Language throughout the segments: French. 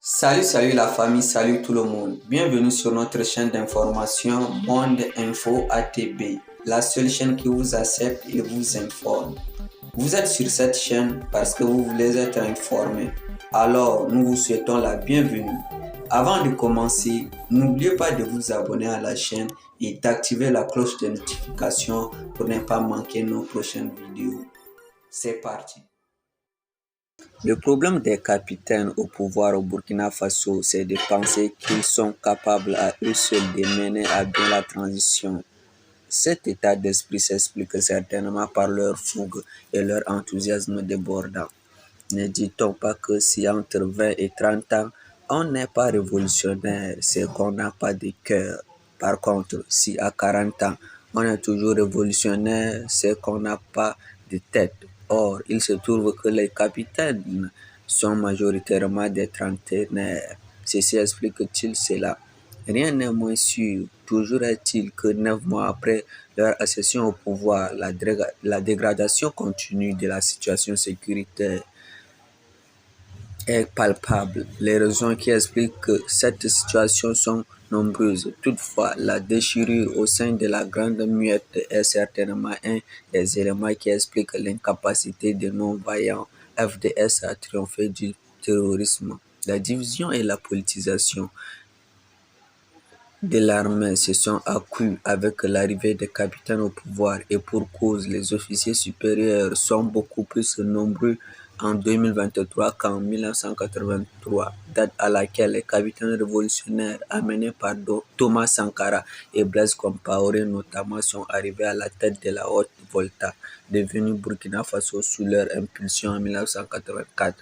Salut la famille, salut tout le monde. Bienvenue sur notre chaîne d'information Monde Info ATB, la seule chaîne qui vous accepte et vous informe. Vous êtes sur cette chaîne parce que vous voulez être informé. Alors, nous vous souhaitons la bienvenue. Avant de commencer, n'oubliez pas de vous abonner à la chaîne et d'activer la cloche de notification pour ne pas manquer nos prochaines vidéos. C'est parti. Le problème des capitaines au pouvoir au Burkina Faso, c'est de penser qu'ils sont capables à eux seuls de mener à bien la transition. Cet état d'esprit s'explique certainement par leur fougue et leur enthousiasme débordant. Ne dit-on pas que si entre 20 et 30 ans, on n'est pas révolutionnaire, c'est qu'on n'a pas de cœur. Par contre, si à 40 ans, on est toujours révolutionnaire, c'est qu'on n'a pas de tête. Or, il se trouve que les capitaines sont majoritairement des trentenaires. Ceci explique-t-il cela? Rien n'est moins sûr. Toujours est-il que 9 mois après leur accession au pouvoir, la dégradation continue de la situation sécuritaire est palpable. Les raisons qui expliquent cette situation sont nombreuses. Toutefois, la déchirure au sein de la Grande Muette est certainement un des éléments qui expliquent l'incapacité des non-voyants FDS à triompher du terrorisme. La division et la politisation de l'armée se sont accrues avec l'arrivée des capitaines au pouvoir et pour cause, les officiers supérieurs sont beaucoup plus nombreux en 2023 qu'en 1983, date à laquelle les capitaines révolutionnaires amenés par Thomas Sankara et Blaise Compaoré notamment sont arrivés à la tête de la Haute-Volta, devenue Burkina Faso sous leur impulsion en 1984.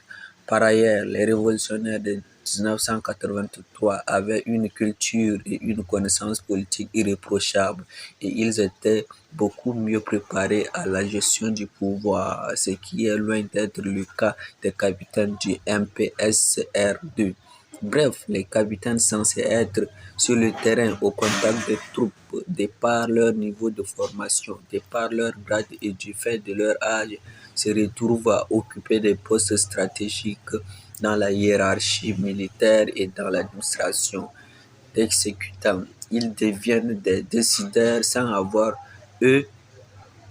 Par ailleurs, les révolutionnaires de 1983 avaient une culture et une connaissance politique irréprochables et ils étaient beaucoup mieux préparés à la gestion du pouvoir, ce qui est loin d'être le cas des capitaines du MPSR2. Bref, les capitaines censés être sur le terrain au contact des troupes, de par leur niveau de formation, de par leur grade et du fait de leur âge, se retrouvent à occuper des postes stratégiques dans la hiérarchie militaire et dans l'administration exécutant. Ils deviennent des décideurs sans avoir, eux,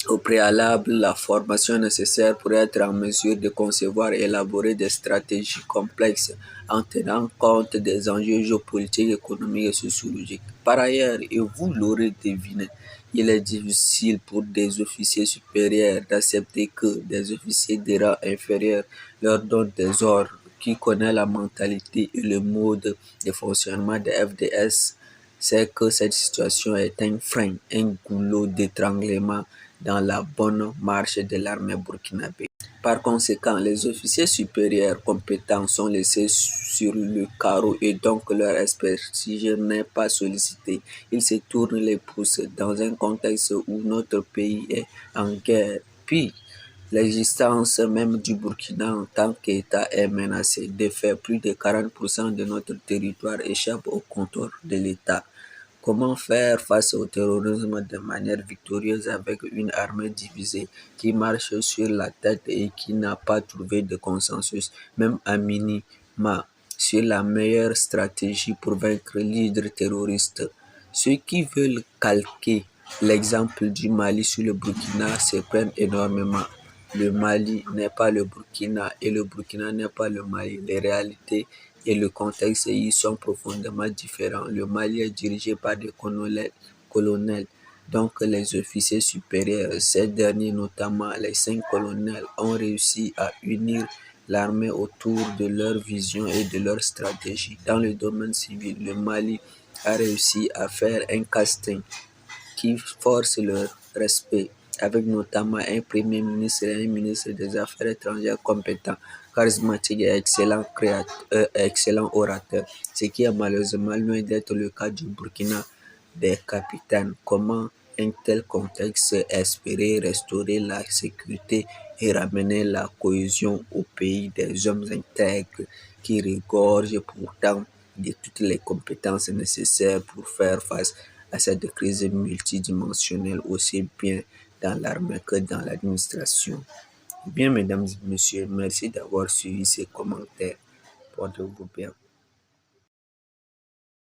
au préalable la formation nécessaire pour être en mesure de concevoir et élaborer des stratégies complexes en tenant compte des enjeux géopolitiques, économiques et sociologiques. Par ailleurs, et vous l'aurez deviné, il est difficile pour des officiers supérieurs d'accepter que des officiers de rang inférieur leur donnent des ordres. Qui connaît la mentalité et le mode de fonctionnement des FDS sait que cette situation est un frein, un goulot d'étranglement dans la bonne marche de l'armée burkinabé. Par conséquent, les officiers supérieurs compétents sont laissés sur le carreau et donc leur expertise n'est pas sollicitée. Ils se tournent les pouces dans un contexte où notre pays est en guerre. Puis, l'existence même du Burkina en tant qu'État est menacée. De fait, plus de 40% de notre territoire échappe au contrôle de l'État. Comment faire face au terrorisme de manière victorieuse avec une armée divisée qui marche sur la tête et qui n'a pas trouvé de consensus, même à minima, sur la meilleure stratégie pour vaincre l'hydre terroriste? Ceux qui veulent calquer l'exemple du Mali sur le Burkina se prennent énormément. Le Mali n'est pas le Burkina et le Burkina n'est pas le Mali. Les réalités et le contexte y sont profondément différents. Le Mali est dirigé par des colonels, donc les officiers supérieurs. Ces derniers, notamment les 5 colonels, ont réussi à unir l'armée autour de leur vision et de leur stratégie. Dans le domaine civil, le Mali a réussi à faire un casting qui force leur respect, avec notamment un premier ministre et un ministre des Affaires étrangères compétents, charismatiques et excellents orateurs, ce qui est malheureusement loin d'être le cas du Burkina des capitaines. Comment un tel contexte espérer restaurer la sécurité et ramener la cohésion au pays des hommes intègres qui regorgent pourtant de toutes les compétences nécessaires pour faire face à cette crise multidimensionnelle aussi bien dans l'armée que dans l'administration. Bien, mesdames et messieurs, merci d'avoir suivi ces commentaires. Portez-vous bien.